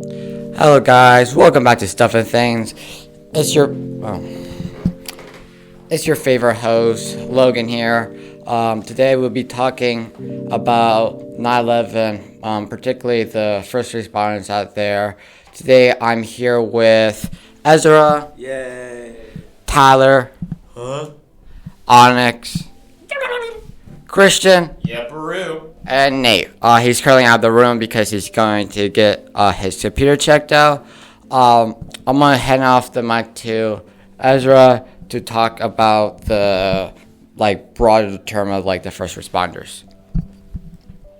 Hello guys, welcome back to Stuff and Things. It's your it's your favorite host, Logan here. Today we'll be talking about 9/11, particularly the first responders out there. Today I'm here with Ezra, Yay! Tyler, Huh? Onyx, Christian, Yepperoo! and Nate. He's currently out of the room because he's going to get his computer checked out. I'm going to hand off the mic to Ezra to talk about the broader term of the first responders.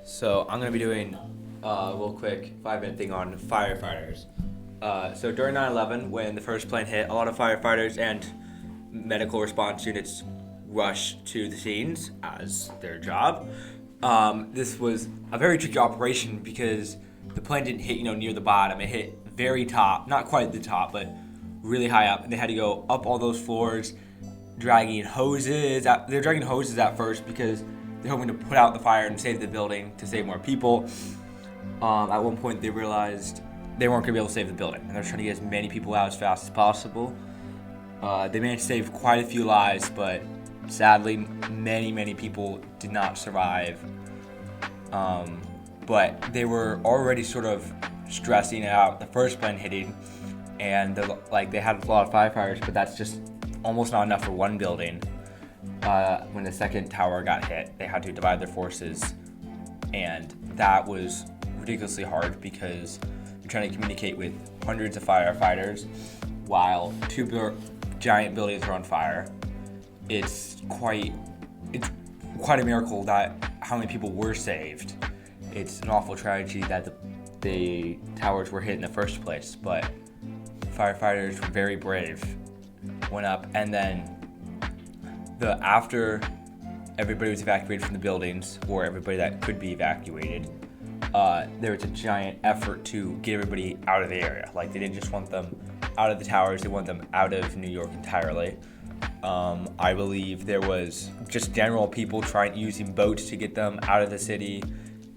So I'm gonna be doing a little quick 5-minute thing on firefighters. So during 9/11, when the first plane hit, a lot of firefighters and medical response units rushed to the scenes as their job. This was a very tricky operation because the plane didn't hit, near the bottom. It hit very top, not quite the top, but really high up, and they had to go up all those floors, dragging hoses. They're dragging hoses at first because they're hoping to put out the fire and save the building to save more people. At one point, they realized they weren't going to be able to save the building, and they're trying to get as many people out as fast as possible. They managed to save quite a few lives, but sadly, many people did not survive. But they were already sort of stressing out the first plane hitting, and they had a lot of firefighters, but that's just almost not enough for one building. When the second tower got hit, they had to divide their forces, and that was ridiculously hard because you're trying to communicate with hundreds of firefighters while two giant buildings are on fire. It's quite a miracle that how many people were saved. It's an awful tragedy that the towers were hit in the first place, but firefighters were very brave, went up, and then after everybody was evacuated from the buildings, or everybody that could be evacuated, there was a giant effort to get everybody out of the area. They didn't just want them out of the towers, they want them out of New York entirely. I believe there was just general people using boats to get them out of the city,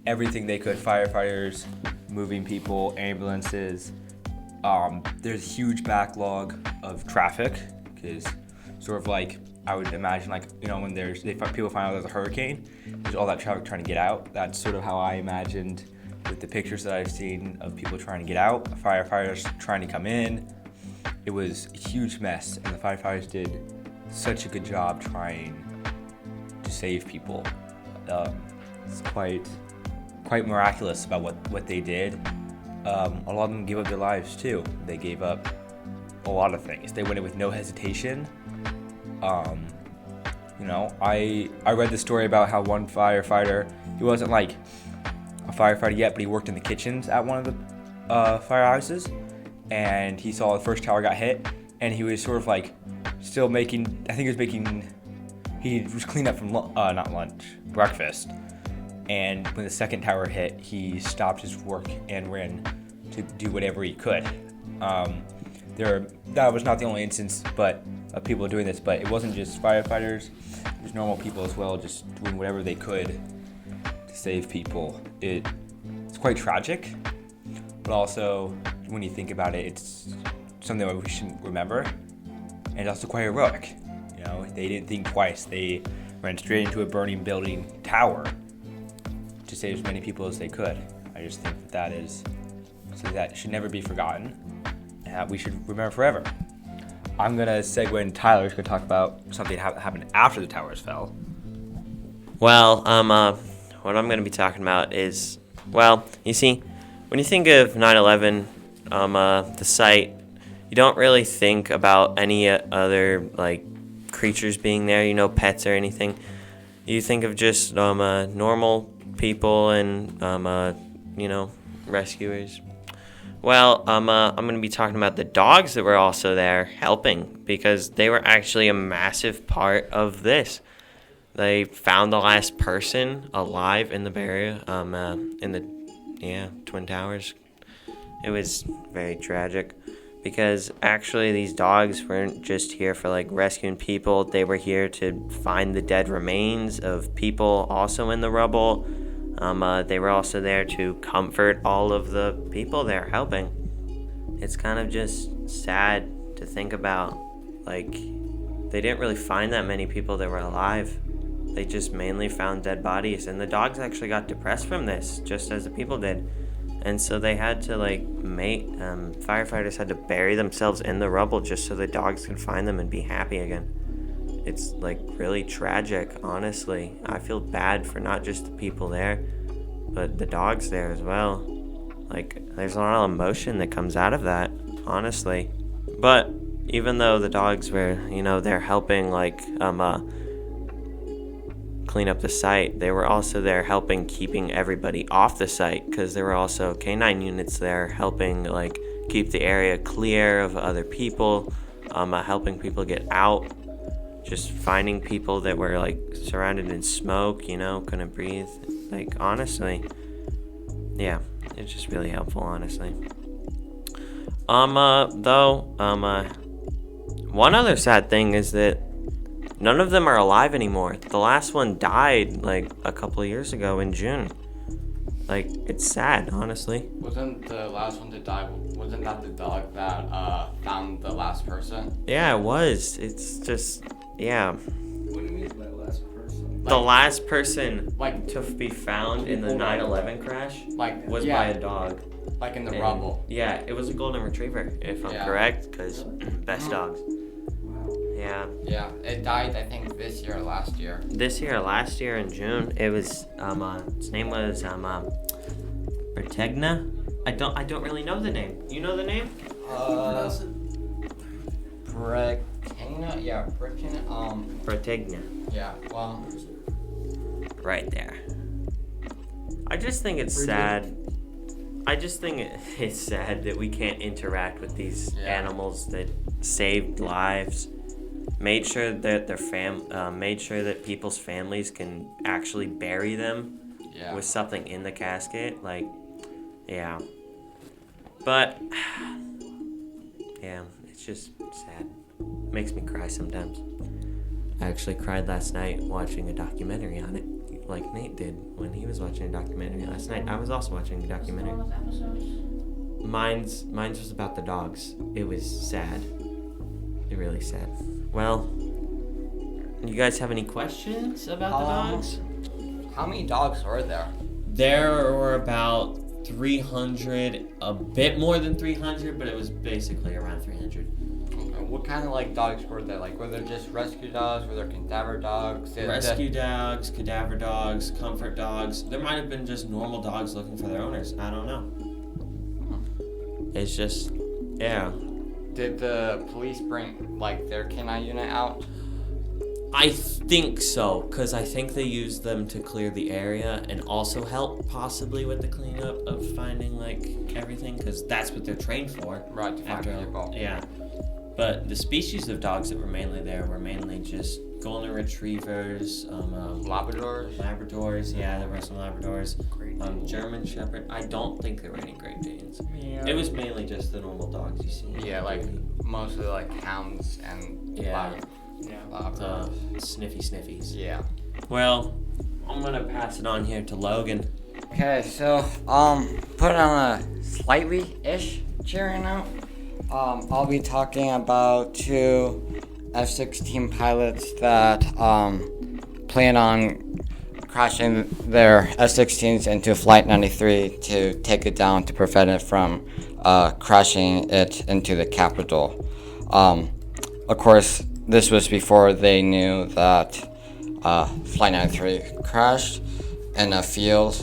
everything they could, firefighters, moving people, ambulances. There's a huge backlog of traffic, because sort of I would imagine when people find out there's a hurricane, there's all that traffic trying to get out. That's sort of how I imagined with the pictures that I've seen of people trying to get out, firefighters trying to come in. It was a huge mess, and the firefighters did such a good job trying to save people. It's quite miraculous about what they did. A lot of them gave up their lives too. They gave up a lot of things. They went in with no hesitation. I read the story about how one firefighter, he wasn't a firefighter yet, but he worked in the kitchens at one of the firehouses, and he saw the first tower got hit, and he was sort of still making, he was cleaning up from breakfast. And when the second tower hit, he stopped his work and ran to do whatever he could. That was not the only instance of people doing this, but it wasn't just firefighters. It was normal people as well, just doing whatever they could to save people. It's quite tragic, but also, when you think about it, it's something that we should remember, and also quite heroic. They didn't think twice. They ran straight into a burning building tower to save as many people as they could. I just think that is something that should never be forgotten, and that we should remember forever. I'm going to segue, and Tyler's going to talk about something that happened after the towers fell. Well, what I'm going to be talking about is, you see, when you think of 9/11, the site, you don't really think about any other, creatures being there, pets or anything. You think of just, normal people and, rescuers. Well, I'm going to be talking about the dogs that were also there helping, because they were actually a massive part of this. They found the last person alive in the barrier, in the Twin Towers. It was very tragic, because actually these dogs weren't just here for rescuing people. They were here to find the dead remains of people also in the rubble. They were also there to comfort all of the people there helping. It's kind of just sad to think about. Like, they didn't really find that many people that were alive. They just mainly found dead bodies, and the dogs actually got depressed from this, just as the people did. And so they had to, firefighters had to bury themselves in the rubble just so the dogs could find them and be happy again. It's, really tragic, honestly. I feel bad for not just the people there, but the dogs there as well. There's a lot of emotion that comes out of that, honestly. But even though the dogs were, they're helping, clean up the site, they were also there helping keeping everybody off the site, because there were also canine units there helping keep the area clear of other people, helping people get out, just finding people that were surrounded in smoke, couldn't breathe. Honestly, yeah, it's just really helpful, honestly. One other sad thing is that none of them are alive anymore. The last one died a couple of years ago in June. It's sad, honestly. Wasn't the last one to die, wasn't that the dog that found the last person? Yeah, it was. It's just, yeah. What do you mean by last person? The last person to be found in the 9/11 crash was by a dog. In the rubble. Yeah, it was a golden retriever, if I'm correct, because best dogs. Yeah. Yeah, it died, I think, this year or last year. Last year in June. It was, its name was, Bertegna? I don't really know the name. You know the name? Bertegna? Yeah, Bertegna. Bertegna. Yeah, well. Right there. I just think it's sad. It's sad that we can't interact with these animals that saved lives. Made sure that made sure that people's families can actually bury them with something in the casket. Yeah. But yeah, it's just sad. Makes me cry sometimes. I actually cried last night watching a documentary on it, like Nate did when he was watching a documentary last night. I was also watching a documentary. Mine's was about the dogs. It was sad. Really sad. Well, you guys have any questions about the dogs? How many dogs were there? There were about 300, a bit more than 300, but it was basically around 300. Okay. What kind of dogs were there? Were there just rescue dogs? Were there cadaver dogs? Rescue dogs, cadaver dogs, comfort dogs. There might have been just normal dogs looking for their owners. I don't know. It's just, yeah. Did the police bring their canine unit out? I think so, because I think they used them to clear the area and also help possibly with the cleanup of finding everything, because that's what they're trained for. Right, to find people. Yeah. But the species of dogs that were mainly there were mainly just golden retrievers, Labradors. Yeah, there were some Labradors. German Shepherd. I don't think there were any Great Danes. Yeah. It was mainly just the normal dogs you see. Yeah, mostly hounds and the sniffy sniffies. Yeah. Well, I'm gonna pass it on here to Logan. Okay, so put it on a slightly-ish cheering note. I'll be talking about two F-16 pilots that plan on crashing their F-16s into Flight 93 to take it down to prevent it from crashing it into the Capitol. Of course, this was before they knew that Flight 93 crashed in a field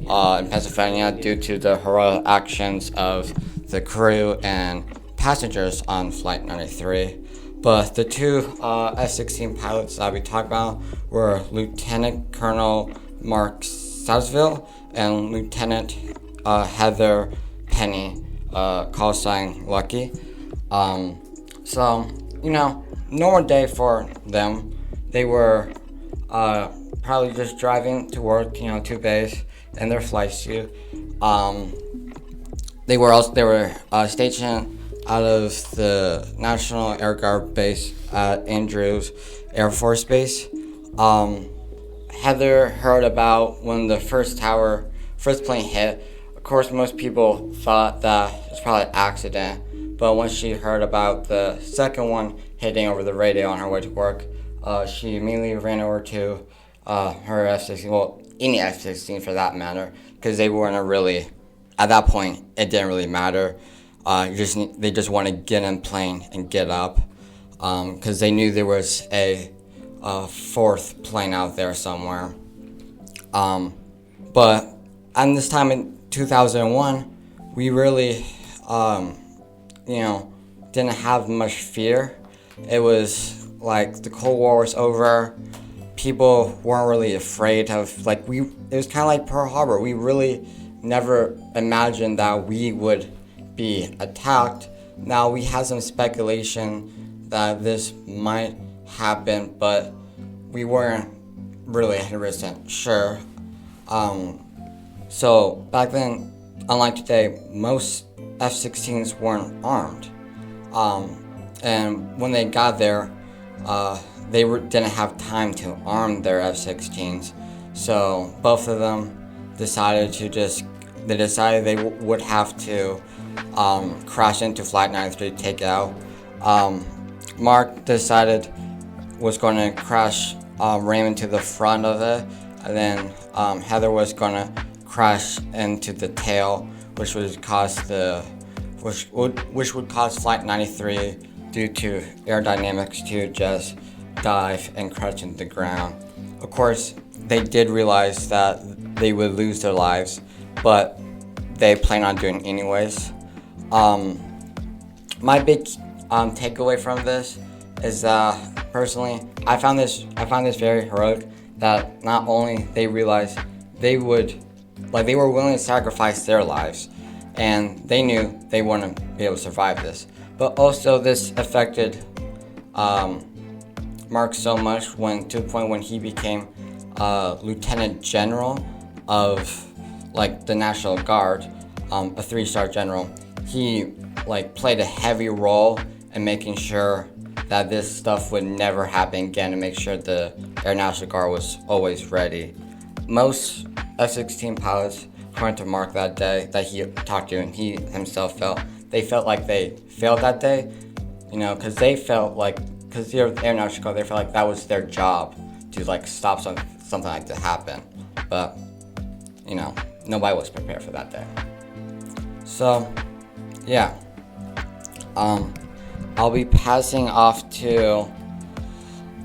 in Pennsylvania due to the heroic actions of the crew and passengers on Flight 93. But the two F-16 pilots that we talked about were Lieutenant Colonel Mark Sarsville and Lieutenant Heather Penny, call sign Lucky. Normal day for them. They were probably just driving to work, to base in their flight suit. They were stationed out of the National Air Guard base at Andrews Air Force Base. Heather heard about when the first plane hit. Of course, most people thought that it was probably an accident, but when she heard about the second one hitting over the radio on her way to work, she immediately ran over to her F-16, well, any F-16 for that matter, because they weren't really, at that point, it didn't really matter. They just want to get in plane and get up, because they knew there was a fourth plane out there somewhere. But at this time in 2001, we really, didn't have much fear. It was like the Cold War was over. People weren't really afraid of, it was kind of like Pearl Harbor. We really never imagined that we would be attacked. Now, we had some speculation that this might happen, but we weren't really 100% sure. So back then, unlike today, most F-16s weren't armed. And when they got there, they didn't have time to arm their F-16s. So both of them decided they would have to crash into Flight 93 to take it out. Mark decided was going to crash ram into the front of it, and then Heather was going to crash into the tail, which would cause Flight 93 due to aerodynamics to just dive and crash into the ground. Of course, they did realize that they would lose their lives, but they plan on doing it anyways. My big takeaway from this is that personally, I found this very heroic. That not only they realized they were willing to sacrifice their lives, and they knew they wouldn't be able to survive this, but also this affected Mark so much to the point when he became Lieutenant General of the National Guard, a 3-star general. He played a heavy role in making sure that this stuff would never happen again, to make sure the Air National Guard was always ready. Most F-16 pilots, according to Mark that day that he talked to, and he himself felt like they failed that day, because because the Air National Guard, they felt like that was their job to stop something like that happen. But nobody was prepared for that day. So yeah, I'll be passing off to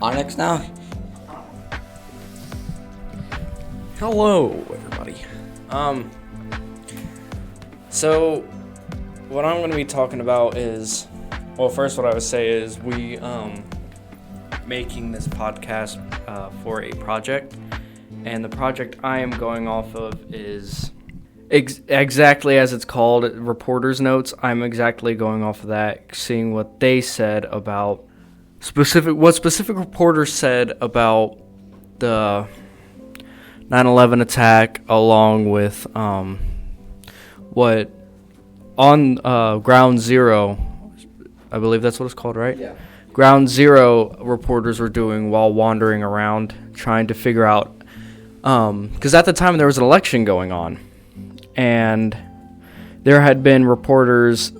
Onyx now. Hello, everybody. So what I'm going to be talking about is, well, first what I would say is we making this podcast for a project, and the project I am going off of is exactly as it's called, reporter's notes. I'm exactly going off of that, seeing what they said about specific reporters said about the 9/11 attack, along with what on Ground Zero, I believe that's what it's called, right? Yeah. Ground Zero reporters were doing while wandering around trying to figure out, because at the time there was an election going on, and there had been reporters,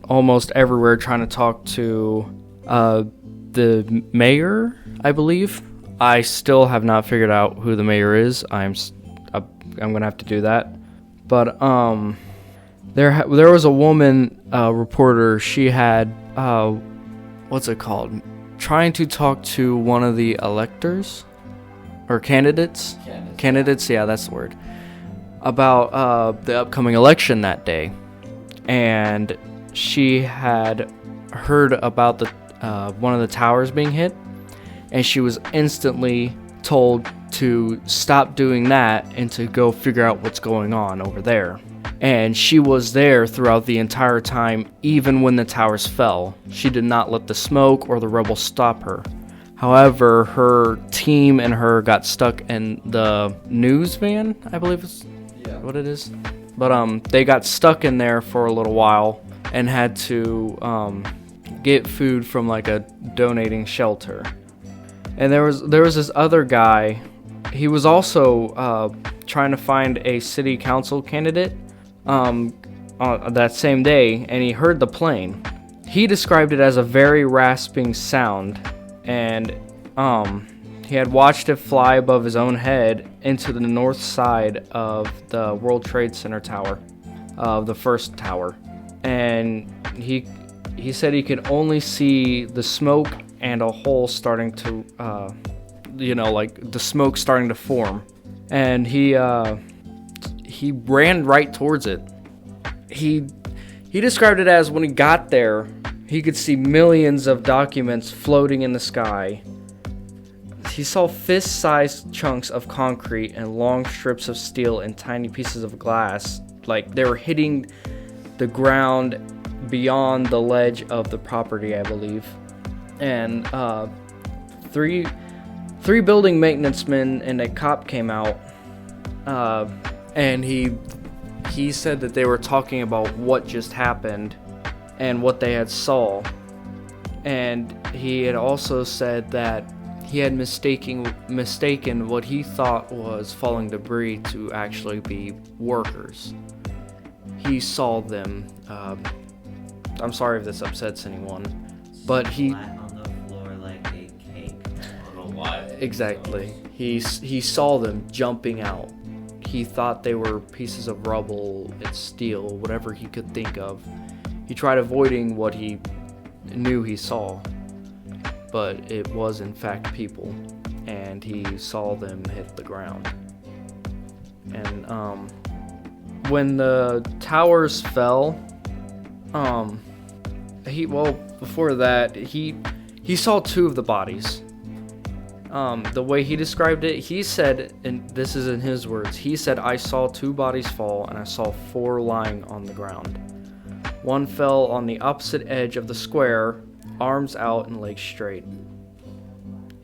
almost everywhere, trying to talk to the mayor, I believe. I still have not figured out who the mayor is. I'm gonna have to do that. But there was a woman reporter. She had trying to talk to one of the electors or candidates. Candidates, yeah, that's the word. About the upcoming election that day, and she had heard about the one of the towers being hit, and she was instantly told to stop doing that and to go figure out what's going on over there. And she was there throughout the entire time, even when the towers fell. She did not let the smoke or the rebels stop her. However, her team and her got stuck in the news van, I believe is what it is. But they got stuck in there for a little while and had to get food from a donating shelter. And there was this other guy. He was also trying to find a city council candidate on that same day, and he heard the plane. He described it as a very rasping sound, and he had watched it fly above his own head into the north side of the World Trade Center tower, the first tower. And he said he could only see the smoke and a hole starting to, like the smoke starting to form. And he ran right towards it. He described it as when he got there, he could see millions of documents floating in the sky. He saw fist-sized chunks of concrete and long strips of steel and tiny pieces of glass, like they were hitting the ground beyond the ledge of the property, I believe. And three building maintenance men and a cop came out, and he said that they were talking about what just happened and what they had saw. And he had also said that he had mistaken what he thought was falling debris to actually be workers. He saw them. I'm sorry if this upsets anyone, but he Flat on the floor like a cake. I don't know why. exactly. He saw them jumping out. He thought they were pieces of rubble and steel, whatever he could think of. He tried avoiding what he knew he saw, but it was in fact people, and he saw them hit the ground. And when the towers fell, before that, he saw two of the bodies. The way he described it, he said, and this is in his words, he said, "I saw two bodies fall, and I saw four lying on the ground. One fell on the opposite edge of the square, arms out and legs straight.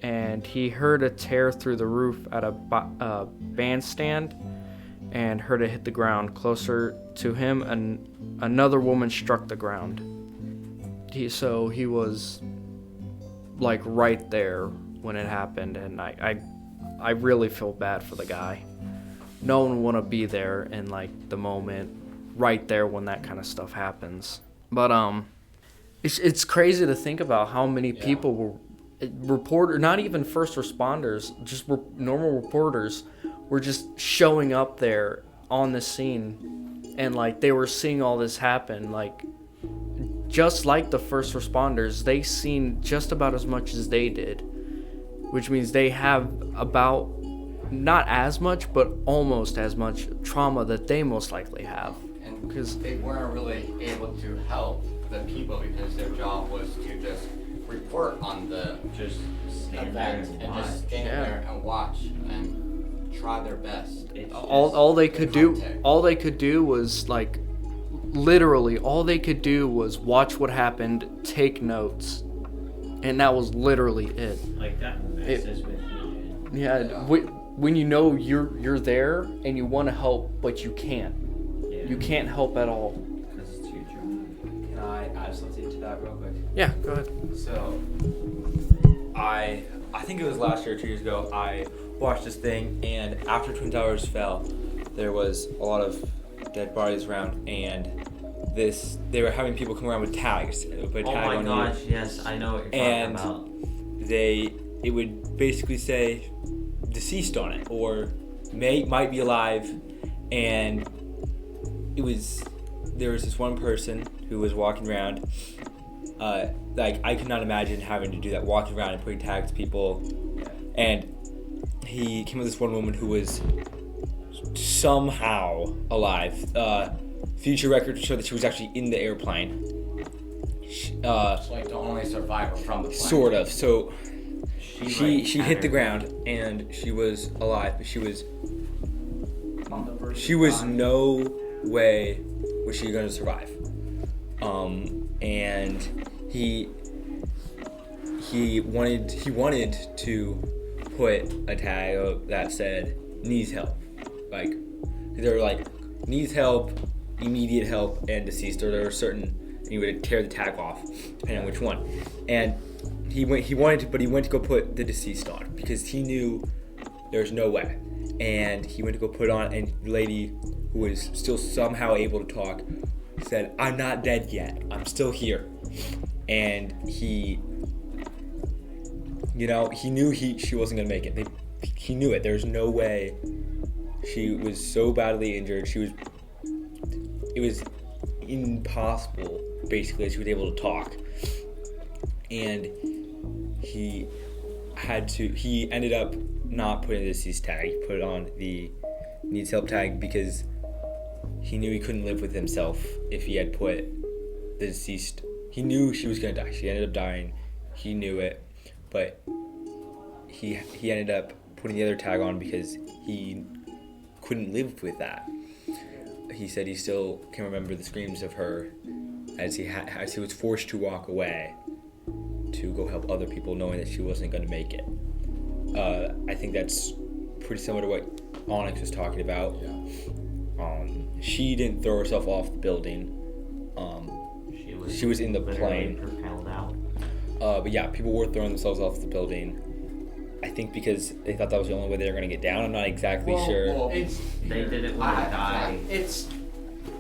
And he heard a tear through the roof at a bandstand, and heard it hit the ground. Closer to him, another woman struck the ground. He was like right there when it happened, and I really feel bad for the guy. No one would want to be there in like the moment, right there when that kind of stuff happens. But it's crazy to think about how many people were not even first responders, just normal reporters were just showing up there on the scene, and like they were seeing all this happen, like just like the first responders, they seen just about as much as they did, which means they have about not as much but almost as much trauma that they most likely have. And because they weren't really able to help the people because their job was to just report on the event and just stand there and watch and try their best. All they could do was like literally all they could do was watch what happened, take notes, and that was literally it. Like that messes with you. Yeah, when you know you're there and you want to help but you can't. Yeah. You can't help at all. Because it's your job. Can I add something to that real quick? Yeah, go ahead. So, I think it was last year or 2 years ago, I watched this thing, and after Twin Towers fell, there was a lot of dead bodies around, and they were having people come around with tags. They would put a tag on you. Yes, I know what you're talking about. It would basically say deceased on it, or might be alive, and there was this one person who was walking around. Like I could not imagine having to do that, walking around and putting tags to people. And he came with this one woman who was somehow alive. Future records show that she was actually in the airplane. It's like the only survivor from the plane. Sort of. So she hit the ground and she was alive, but she was no way was she going to survive. And he wanted to put a tag that said needs help. Like they're like needs help, immediate help, and deceased, or there were certain, and you would tear the tag off depending on which one. And he wanted to, but he went to go put the deceased on because he knew there's no way. And he went to go put on, and the lady, who was still somehow able to talk, said, "I'm not dead yet. I'm still here." And he knew she wasn't gonna make it. He knew it. There's no way. She was so badly injured. It was impossible, basically, that she was able to talk. And he ended up not putting the deceased tag. He put on the needs help tag because he knew he couldn't live with himself if he had put the deceased. He knew she was gonna die. She ended up dying. He knew it, but he ended up putting the other tag on because he couldn't live with that. He said he still can remember the screams of her as he was forced to walk away to go help other people, knowing that she wasn't going to make it. I think that's pretty similar to what Onyx was talking about. Yeah. She didn't throw herself off the building. She was in the plane. Propelled out. But yeah, people were throwing themselves off the building. I think because they thought that was the only way they were going to get down. I'm not exactly sure. They didn't want to die.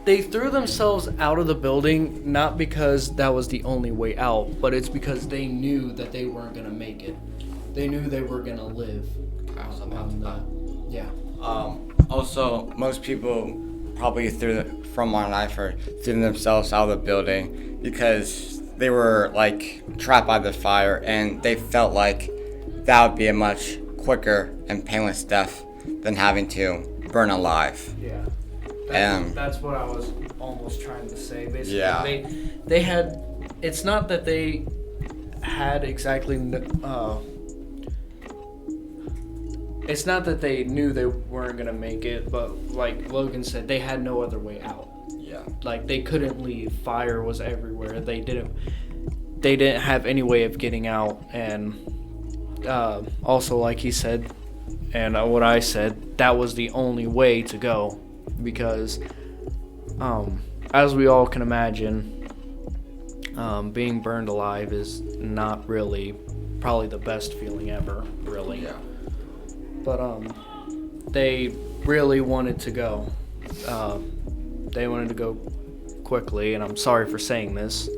They threw themselves out of the building not because that was the only way out, but it's because they knew that they weren't going to make it. They knew they were going to live. Yeah. Also, most people probably from our life threw themselves out of the building because they were like trapped by the fire, and they felt like that would be a much quicker and painless death than having to burn alive. Yeah. That's what I was almost trying to say. Basically, yeah. They had. It's not that they had exactly. It's not that they knew they weren't gonna make it, but like Logan said, they had no other way out. Yeah. Like they couldn't leave. Fire was everywhere. They didn't have any way of getting out, and also, like he said, and what I said, that was the only way to go. Because, as we all can imagine, being burned alive is not really probably the best feeling ever, really. Yeah. But, they really wanted to go. They wanted to go quickly, and I'm sorry for saying this,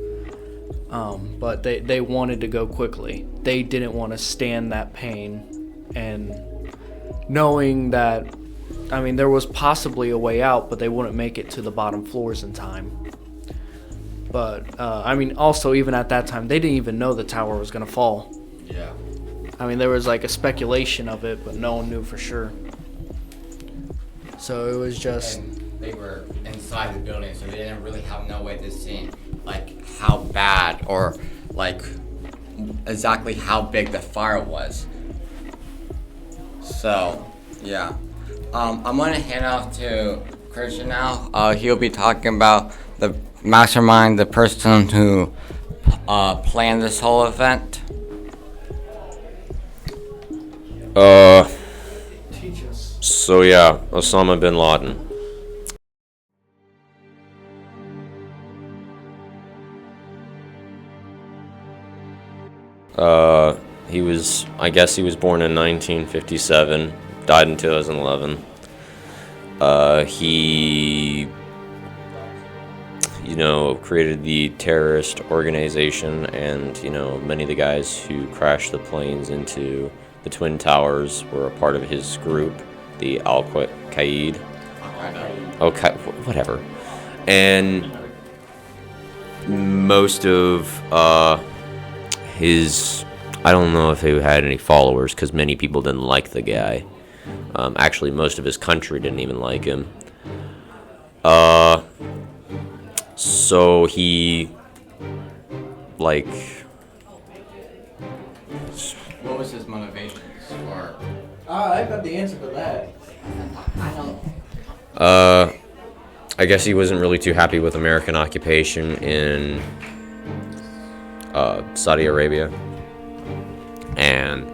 but they wanted to go quickly. They didn't want to stand that pain, and knowing that, I mean, there was possibly a way out, but they wouldn't make it to the bottom floors in time. But, I mean, also, even at that time, they didn't even know the tower was going to fall. Yeah. I mean, there was like a speculation of it, but no one knew for sure. So it was just... And they were inside the building, so they didn't really have no way to see, like, how bad or, like, exactly how big the fire was. So, yeah. I'm going to hand off to Christian now. He'll be talking about the mastermind, the person who planned this whole event. Teach us. So yeah, Osama bin Laden. I guess he was born in 1957, died in 2011. He, created the terrorist organization, and, many of the guys who crashed the planes into the Twin Towers were a part of his group, the Al-Qaeda. Okay, whatever. And most of his... I don't know if he had any followers, because many people didn't like the guy. Actually, most of his country didn't even like him. So he, What was his motivations for... I got the answer for that. I guess he wasn't really too happy with American occupation in Saudi Arabia. And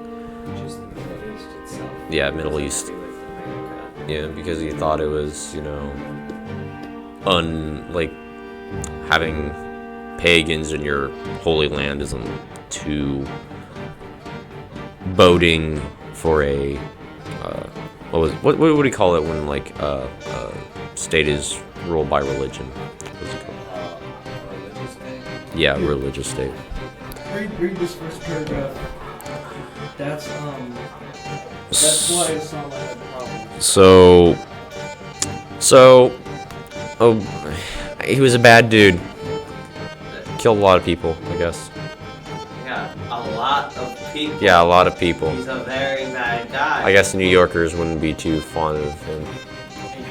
Just the Middle East itself. yeah, Middle East. With America. Yeah, because he thought it was, having pagans in your holy land isn't to voting for a what do you call it when like state is ruled by religion? What's it called? Religious day? Yeah, religious state. Read this first paragraph. That's why it's not like a problem. He was a bad dude. Killed a lot of people, I guess. Yeah, a lot of people. Yeah, a lot of people. He's a very bad guy. I guess New Yorkers wouldn't be too fond of him.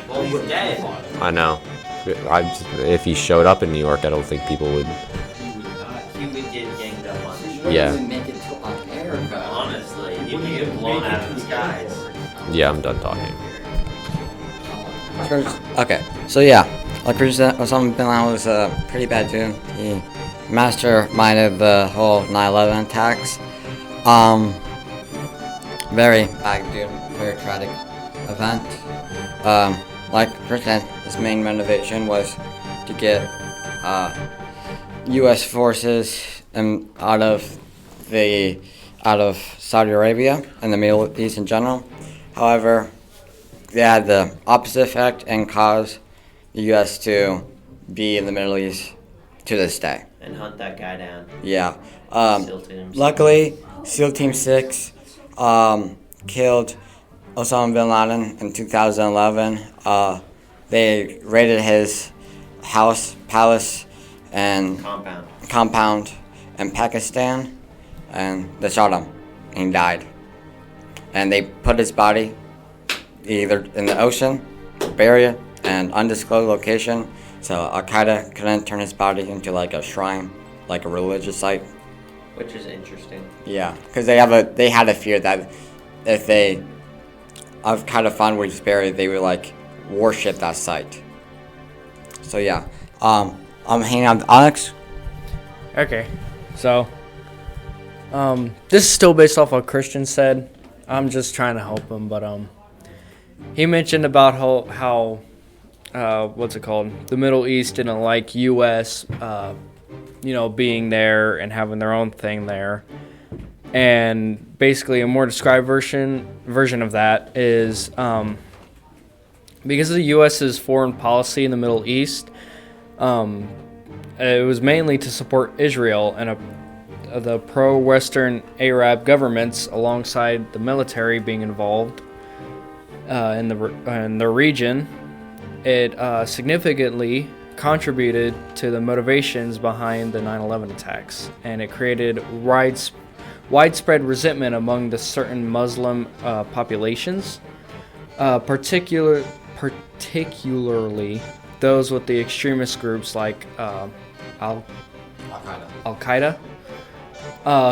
Well, he's dead. I know. If he showed up in New York, I don't think people would. He would get ganged up on the street. Yeah. Make it to America. Honestly, he would get blown out of the skies. Yeah, I'm done talking. Okay, so yeah, like Osama bin Laden was a pretty bad dude. He masterminded the whole 9/11 attacks. Very bad dude, very tragic event. Like Chris said, his main motivation was to get U.S. forces out of Saudi Arabia and the Middle East in general. However, they had the opposite effect and caused the U.S. to be in the Middle East to this day. And hunt that guy down. Yeah. SEAL Team 6. Luckily, SEAL Team 6 killed Osama bin Laden in 2011. They raided his house, palace, and compound in Pakistan, and they shot him, and he died. And they put his body either in the ocean, bury it, an undisclosed location, so Al-Qaeda couldn't turn his body into like a shrine, like a religious site. Which is interesting. Yeah, because they had a fear that if they Al-Qaeda found where he's buried, they would like worship that site. So yeah, I'm hanging out with Alex. Okay, so this is still based off what Christian said. I'm just trying to help him, but he mentioned about how what's it called? The Middle East didn't like U.S. Being there and having their own thing there. And basically, a more described version of that is because of the U.S.'s foreign policy in the Middle East. It was mainly to support Israel and the pro-Western Arab governments, alongside the military being involved in the region. It significantly contributed to the motivations behind the 9/11 attacks, and it created widespread resentment among the certain Muslim populations, particularly those with the extremist groups like Al-Qaeda,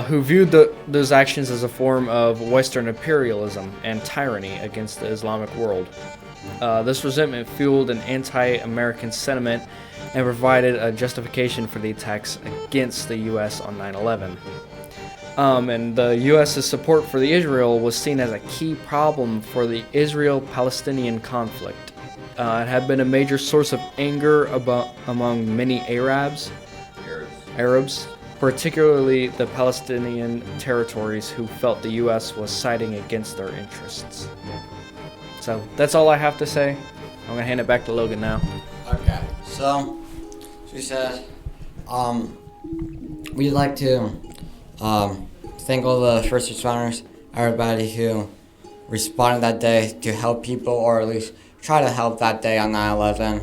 who viewed those actions as a form of Western imperialism and tyranny against the Islamic world. This resentment fueled an anti-American sentiment and provided a justification for the attacks against the U.S. on 9/11. And the U.S.'s support for the Israel was seen as a key problem for the Israel-Palestinian conflict. It had been a major source of anger among many Arabs, particularly the Palestinian territories, who felt the U.S. was siding against their interests. So that's all I have to say. I'm gonna hand it back to Logan now. Okay, so she said, we'd like to thank all the first responders, everybody who responded that day to help people, or at least try to help that day on 9/11,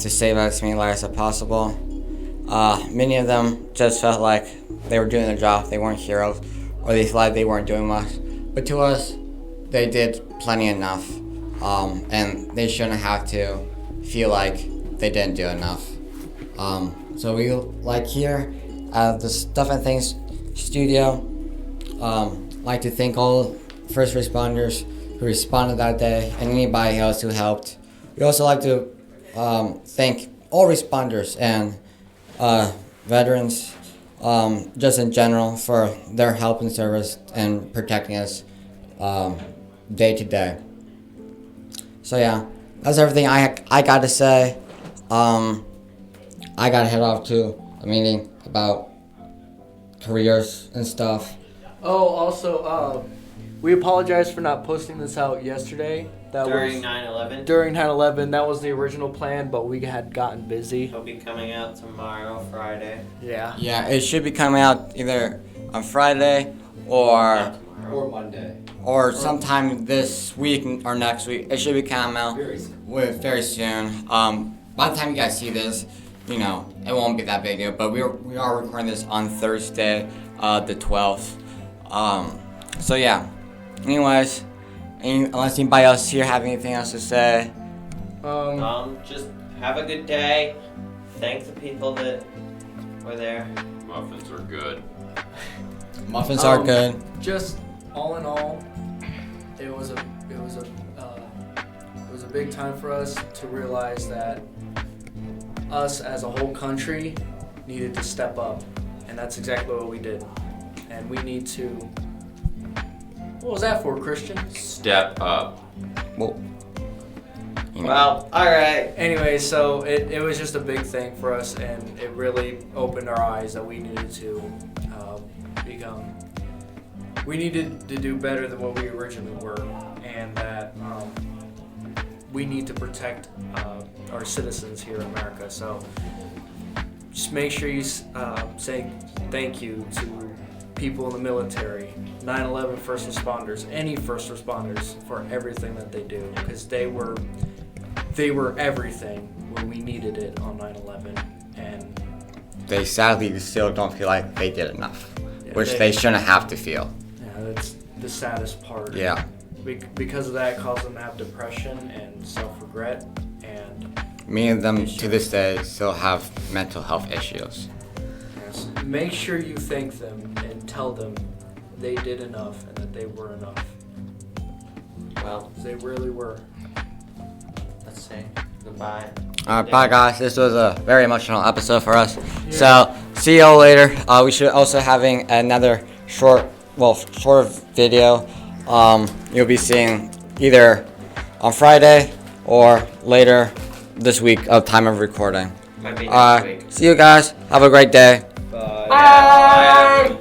to save as many lives as possible. Many of them just felt like they were doing their job, they weren't heroes, or they felt like they weren't doing much. But to us, they did plenty enough, and they shouldn't have to feel like they didn't do enough. So we like here at the Stuff and Things studio, like to thank all first responders who responded that day and anybody else who helped. We also like to thank all responders and veterans, just in general, for their help and service and protecting us day to day. So yeah, that's everything I got to say. I gotta head off to a meeting about careers and stuff. Oh, also, we apologize for not posting this out yesterday. That During was 9/11. during 9/11. That was the original plan, but we had gotten busy. It'll be coming out tomorrow, Friday. Yeah. Yeah, it should be coming out either on Friday or Or Monday. or sometime this week or next week. It should be coming out very soon. By the time you guys see this, you know, it won't be that big deal. But we are recording this on Thursday, the 12th. So yeah. Anyways, unless anybody else here have anything else to say. Just have a good day. Thank the people that were there. Muffins are good. Muffins are good. Just all in all, it was a big time for us to realize that us as a whole country needed to step up, and that's exactly what we did. And we need to. What was that for, Christian? Step up. Well, Well, all right. Anyway, so it was just a big thing for us, and it really opened our eyes that we needed to we needed to do better than what we originally were, and that we need to protect our citizens here in America. So just make sure you say thank you to people in the military, 9/11 first responders, any first responders for everything that they do, because they were everything when we needed it on 9/11, and they sadly still don't feel like they did enough, Yeah, which they- they shouldn't have to feel. yeah, that's the saddest part. Yeah. Because of that, it caused them to have depression and self-regret, and Me and them to this day still have mental health issues. yes, make sure you thank them and tell them they did enough and that they were enough. Well, They really were. let's say goodbye. Alright, bye guys. This was a very emotional episode for us. So, see y'all later. We should also having another short video. You'll be seeing either on Friday or later this week of time of recording. Might be next week. See you guys. Have a great day. Bye. Bye.